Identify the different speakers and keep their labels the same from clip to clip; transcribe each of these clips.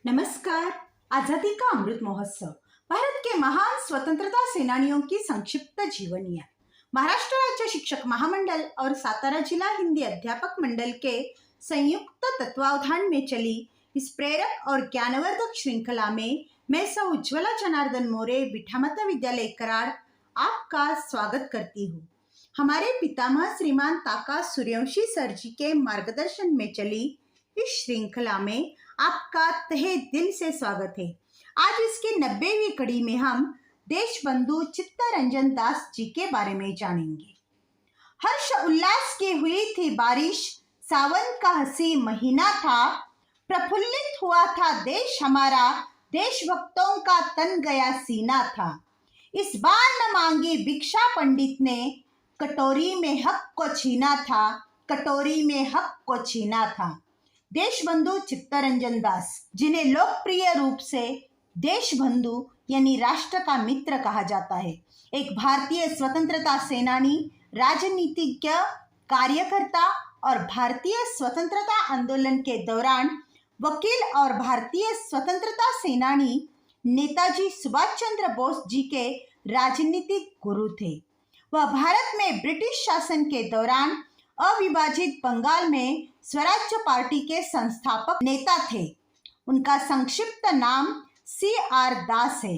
Speaker 1: नमस्कार। आजादी का अमृत महोत्सव भारत के महान स्वतंत्रता सेनानियों की संक्षिप्त जीवनियां। महाराष्ट्र राज्य शिक्षक महामंडल और सातारा जिला हिंदी अध्यापक मंडल के संयुक्त तत्वावधान में चली इस प्रेरक और ज्ञानवर्धक श्रृंखला में मैं सौ उज्ज्वला जनार्दन मोरे विठामता विद्यालय कराड़ आपका स्वागत करती हूँ। हमारे पितामह श्रीमान ताका सूर्यवंशी सर जी के मार्गदर्शन में चली इस श्रृंखला में आपका तहे दिल से स्वागत है। आज इसकी 90वीं कड़ी में हम देशबंधु चित्तरंजन दास जी के बारे में जानेंगे। हर्ष उल्लास की हुई थी बारिश, सावन का हंसी महीना था, प्रफुल्लित हुआ था देश हमारा, देशभक्तों का तन गया सीना था। इस बार न मांगी भिक्षा पंडित ने, कटोरी में हक को छीना था, कटोरी में हक को छीना था। देशबंधु चित्तरंजन दास, जिन्हें लोकप्रिय रूप से देशबंधु यानी राष्ट्र का मित्र कहा जाता है, एक भारतीय स्वतंत्रता सेनानी, राजनीतिज्ञ, कार्यकर्ता और भारतीय स्वतंत्रता आंदोलन के दौरान वकील और भारतीय स्वतंत्रता सेनानी नेताजी सुभाष चंद्र बोस जी के राजनीतिक गुरु थे। वह भारत में ब्रिटिश शासन के दौरान अविभाजित बंगाल में स्वराज्य पार्टी के संस्थापक नेता थे। उनका संक्षिप्त नाम CR दास है।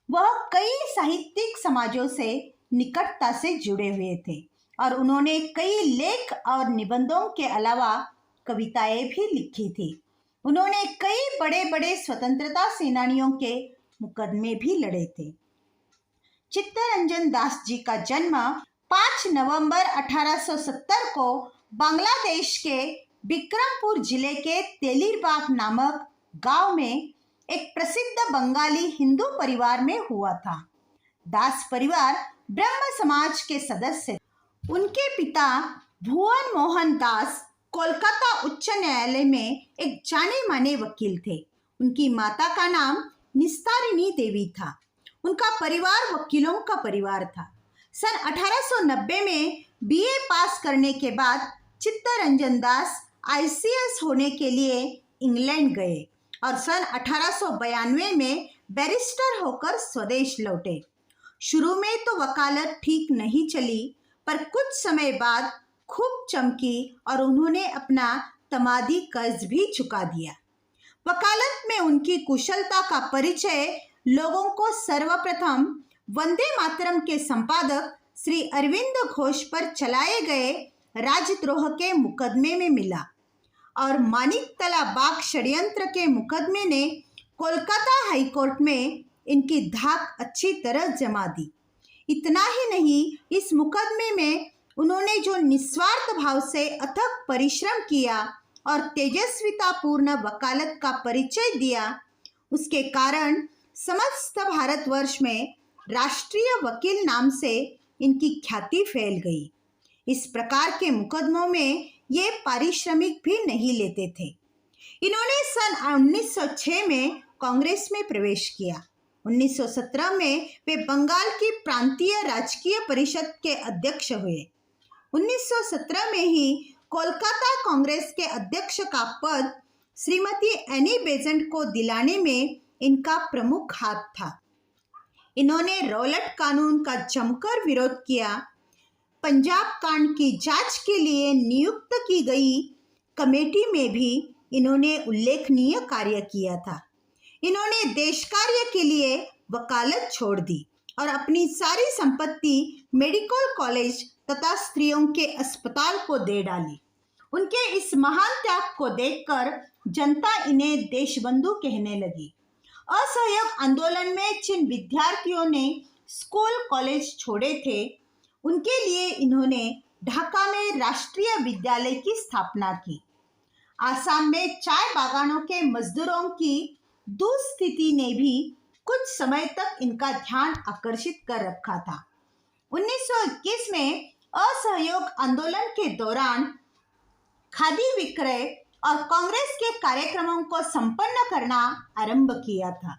Speaker 1: वह कई साहित्यिक समाजों से निकटता से जुड़े हुए थे और उन्होंने कई लेख और निबंधों के अलावा कविताएं भी लिखी थी। उन्होंने कई बड़े बड़े स्वतंत्रता सेनानियों के मुकदमे भी लड़े थे। चित्तरंजन दास जी का जन्म 5 नवंबर 1870 को बांग्लादेश के बिक्रमपुर जिले के तेलीरबाग नामक गांव में एक प्रसिद्ध बंगाली हिंदू परिवार में हुआ था। दास परिवार ब्रह्म समाज के सदस्य थे। उनके पिता भुवन मोहन दास कोलकाता उच्च न्यायालय में एक जाने माने वकील थे। उनकी माता का नाम निस्तारिणी देवी था। उनका परिवार वकीलों का परिवार था। सन 1890 में BA पास करने के बाद चित्तरंजन दास ICS होने के लिए इंग्लैंड गए और सन 1892 में बैरिस्टर होकर स्वदेश लौटे। शुरू में तो वकालत ठीक नहीं चली, पर कुछ समय बाद खूब चमकी और उन्होंने अपना तमादी कर्ज भी चुका दिया। वकालत में उनकी कुशलता का परिचय लोगों को सर्वप्रथम वंदे मातरम के संपादक श्री अरविंद घोष पर चलाए गए राजद्रोह के मुकदमे में मिला और मानिकतला बाग षड्यंत्र के मुकदमे ने कोलकाता हाईकोर्ट में इनकी धाक अच्छी तरह जमा दी। इतना ही नहीं, इस मुकदमे में उन्होंने जो निस्वार्थ भाव से अथक परिश्रम किया और तेजस्वितापूर्ण वकालत का परिचय दिया, उसके कारण समस्त भारतवर्ष में राष्ट्रीय वकील नाम से इनकी ख्याति फैल गई। इस प्रकार के मुकदमों में ये पारिश्रमिक भी नहीं लेते थे। इन्होंने सन 1906 में कांग्रेस में प्रवेश किया। 1917 में वे बंगाल की प्रांतीय राजकीय परिषद के अध्यक्ष हुए। 1917 में ही कोलकाता कांग्रेस के अध्यक्ष का पद श्रीमती एनी बेजेंट को दिलाने में इनका प्रमुख हाथ था। इन्होंने रौलट कानून का जमकर विरोध किया। पंजाब कांड की जांच के लिए नियुक्त की गई कमेटी में भी इन्होंने उल्लेखनीय कार्य किया था। इन्होंने देश कार्य के लिए वकालत छोड़ दी और अपनी सारी संपत्ति मेडिकल कॉलेज तथा स्त्रियों के अस्पताल को दे डाली। उनके इस महान त्याग को देखकर जनता इन्हें देशबंधु कहने लगी। असहयोग आंदोलन में जिन विद्यार्थियों ने स्कूल कॉलेज छोड़े थे, उनके लिए इन्होंने ढाका में राष्ट्रीय विद्यालय की स्थापना की। आसाम में चाय बागानों के मजदूरों की दुस्थिति ने भी कुछ समय तक इनका ध्यान आकर्षित कर रखा था। 1921 में असहयोग आंदोलन के दौरान खादी विक्रय और कांग्रेस के कार्यक्रमों को संपन्न करना आरंभ किया था।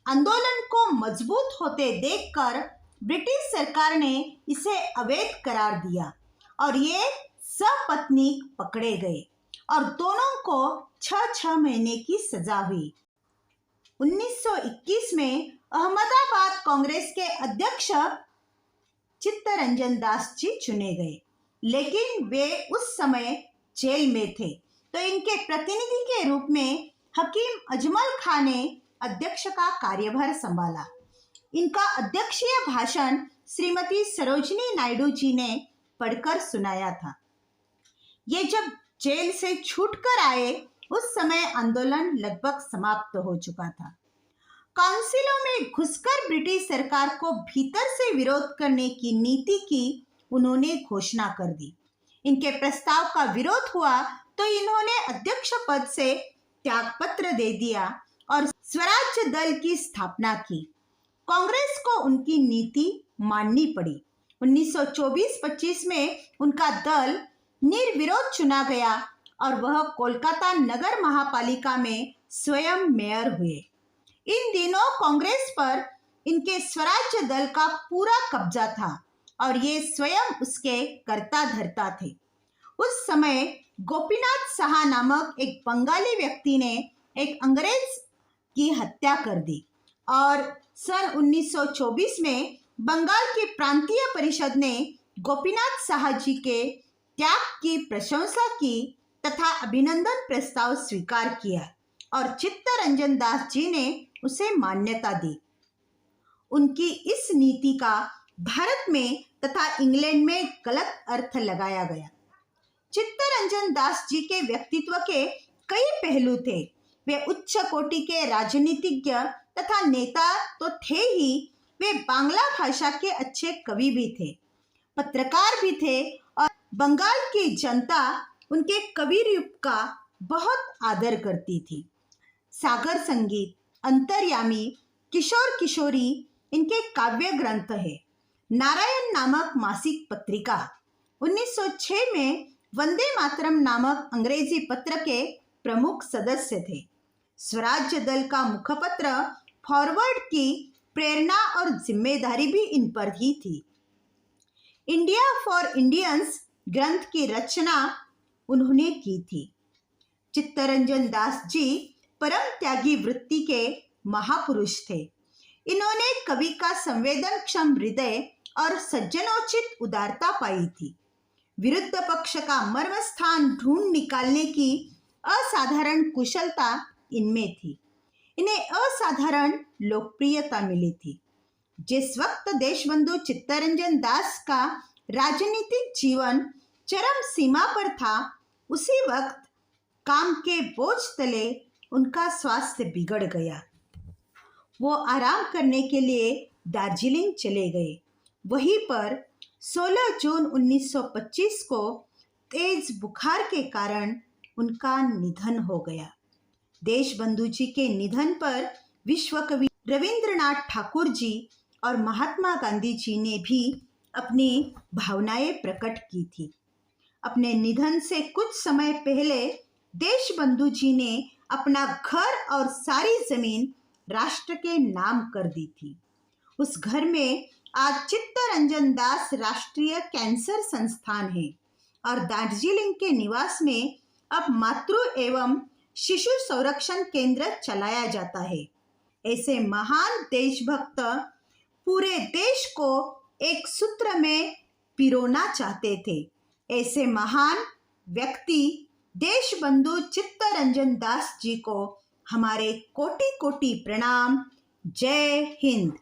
Speaker 1: आंदोलन को मजबूत होते देखकर ब्रिटिश सरकार ने इसे अवैध करार दिया और ये सपत्नीक पकड़े गए और दोनों को 6 महीने की सजा हुई। 1921 में अहमदाबाद कांग्रेस के अध्यक्ष चित्तरंजन दास जी चुने गए, लेकिन वे उस समय जेल में थे, तो इनके प्रतिनिधि के रूप में हकीम अजमल खां ने अध्यक्ष का कार्यभार संभाला। इनका अध्यक्षीय भाषण श्रीमती सरोजिनी नायडू जी ने पढ़कर सुनाया था। ये जब जेल से छूटकर आए उस समय आंदोलन लगभग समाप्त हो चुका था। काउंसिलों में घुसकर ब्रिटिश सरकार को भीतर से विरोध करने की नीति की उन्होंने घोषणा कर दी। इनके प्रस्ताव का विरोध हुआ तो इन्होंने अध्यक्ष पद से त्यागपत्र दे दिया और स्वराज्य दल की स्थापना की। कांग्रेस को उनकी नीति माननी पड़ी। 1924-25 में उनका दल निर्विरोध चुना गया और वह कोलकाता नगर महापालिका में स्वयं मेयर हुए। इन दिनों कांग्रेस पर इनके स्वराज्य दल का पूरा कब्जा था और ये स्वयं उसके कर्ता धर्ता थे। उस समय गोपीनाथ साहा नामक एक बंगाली व्यक्ति ने एक अंग्रेज की हत्या कर दी और सन 1924 में बंगाल की प्रांतीय परिषद ने गोपीनाथ साहा जी के त्याग की प्रशंसा की तथा अभिनंदन प्रस्ताव स्वीकार किया और चित्तरंजन दास जी ने उसे मान्यता दी। उनकी इस नीति का भारत में तथा इंग्लैंड में गलत अर्थ लगाया गया। चित्तरंजन दास जी के व्यक्तित्व के कई पहलू थे। वे उच्च कोटि के राजनीतिज्ञ तथा नेता तो थे ही, वे बांग्ला भाषा के अच्छे कवि भी थे, पत्रकार भी थे और बंगाल की जनता उनके कवि रूप का बहुत आदर करती थी। सागर संगीत, अंतर्यामी, किशोर किशोरी इनके काव्य ग्रंथ है। नारायण नामक मासिक पत्रिका, 1906 में वंदे मातरम नामक अंग्रेजी पत्र के प्रमुख सदस्य थे। स्वराज्य दल का मुखपत्र फॉरवर्ड की प्रेरणा और जिम्मेदारी भी इन पर ही थी। इंडिया फॉर इंडियंस ग्रंथ की रचना उन्होंने की थी। चित्तरंजन दास जी परम त्यागी वृत्ति के महापुरुष थे। इन्होंने कवि का संवेदनक्षम हृदय और सज्जनोचित उदारता पाई थी। विरुद्ध पक्ष का मर्म स्थान ढूंढ निकालने की असाधारण कुशलता इनमें थी। इन्हें असाधारण लोकप्रियता मिली थी। जिस वक्त देशबंधु चित्तरंजन दास का राजनीतिक जीवन चरम सीमा पर था, उसी वक्त काम के बोझ तले उनका स्वास्थ्य बिगड़ गया। वो आराम करने के लिए दार्जिलिंग चले गए। वहीं पर 16 जून 1925 को तेज बुखार के कारण उनका निधन हो गया। देशबंधु जी के निधन पर विश्व कवि रविंद्रनाथ ठाकुर जी और महात्मा गांधी जी ने भी अपनी भावनाएं प्रकट की थी। अपने निधन से कुछ समय पहले देशबंधु जी ने अपना घर और सारी जमीन राष्ट्र के नाम कर दी थी। उस घर में आज चित्तरंजन दास राष्ट्रीय कैंसर संस्थान है और दार्जिलिंग के निवास में अब मातृ एवं शिशु संरक्षण केंद्र चलाया जाता है। ऐसे महान देशभक्त पूरे देश को एक सूत्र में पिरोना चाहते थे। ऐसे महान व्यक्ति देशबंधु चित्तरंजन दास जी को हमारे कोटि कोटि प्रणाम। जय हिंद।